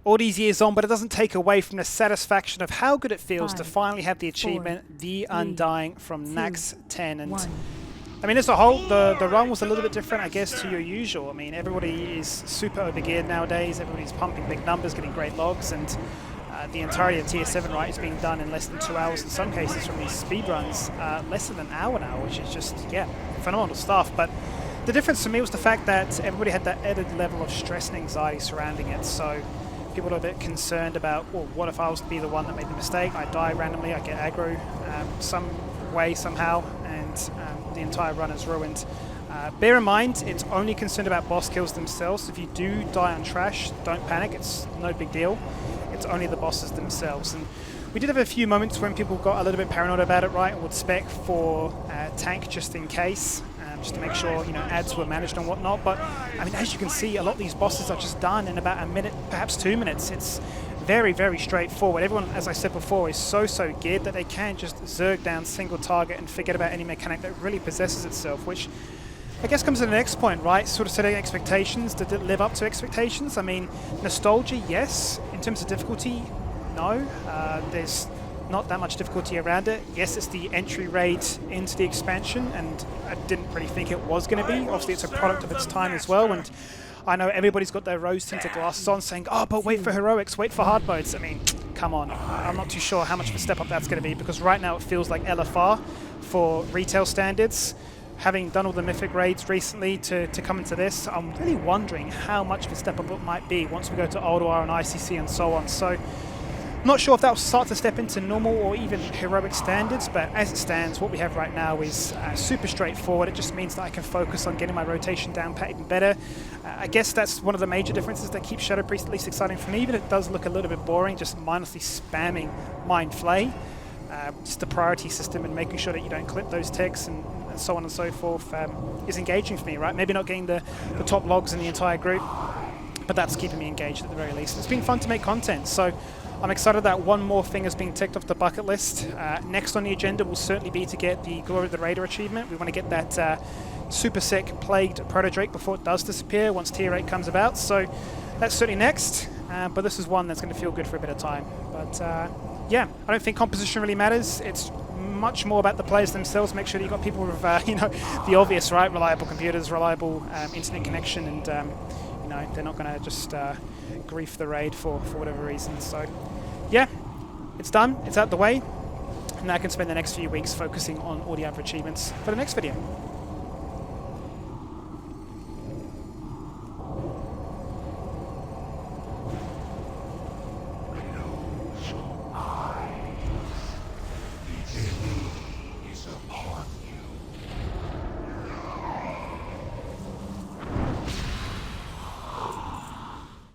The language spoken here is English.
all these years on, but it doesn't take away from the satisfaction of how good it feels to 5, finally have the 4, achievement, the 3, Undying from 2, Nax 10. And 1. I mean, as a whole, the run was a little bit different, I guess, to your usual. I mean, everybody is super overgeared nowadays. Everybody's pumping big numbers, getting great logs, and the entirety of Tier 7 right is being done in less than 2 hours in some cases from these speed runs, less than an hour now, which is just, yeah, phenomenal stuff. But the difference for me was the fact that everybody had that added level of stress and anxiety surrounding it. So people are a bit concerned about, well, what if I was to be the one that made the mistake? I die randomly, I get aggro some way, somehow, and the entire run is ruined. Bear in mind, it's only concerned about boss kills themselves. If you do die on trash, don't panic, it's no big deal. It's only the bosses themselves. And we did have a few moments when people got a little bit paranoid about it, right, and would spec for tank just in case. Just to make sure, you know, ads were managed and whatnot. But I mean, as you can see, a lot of these bosses are just done in about a minute, perhaps 2 minutes. It's very, very straightforward. Everyone, as I said before, is so geared that they can just zerg down single target and forget about any mechanic that really possesses itself, which I guess comes to the next point, right? Sort of setting expectations. Did it live up to expectations? I mean, nostalgia, yes. In terms of difficulty, no. There's not that much difficulty around it. Yes, it's the entry raid into the expansion, and I didn't really think it was going to be. Obviously, it's a product of its time as well, and I know everybody's got their rose-tinted glasses on saying, oh, but wait for heroics, wait for hard modes. I mean, come on. I'm not too sure how much of a step up that's going to be, because right now it feels like LFR for retail standards. Having done all the mythic raids recently to come into this, I'm really wondering how much of a step up it might be once we go to Ulduar and ICC and so on. So not sure if that will start to step into normal or even heroic standards, but as it stands, what we have right now is super straightforward. It just means that I can focus on getting my rotation down pat even better. I guess that's one of the major differences that keeps Shadow Priest at least exciting for me, even if it does look a little bit boring, just mindlessly spamming Mind Flay. Just the priority system and making sure that you don't clip those ticks and so on and so forth is engaging for me, right? Maybe not getting the top logs in the entire group, but that's keeping me engaged at the very least. It's been fun to make content, so I'm excited that one more thing has been ticked off the bucket list. Next on the agenda will certainly be to get the Glory of the Raider achievement. We want to get that super sick Plagued Proto-Drake before it does disappear once Tier 8 comes about, so that's certainly next, but this is one that's going to feel good for a bit of time. But yeah, I don't think composition really matters. It's much more about the players themselves. Make sure that you've got people with, you know, the obvious, right? Reliable computers, reliable internet connection, and you know, they're not going to just grief the raid for whatever reason. So yeah, it's done. It's out the way. And now I can spend the next few weeks focusing on all the other achievements for the next video.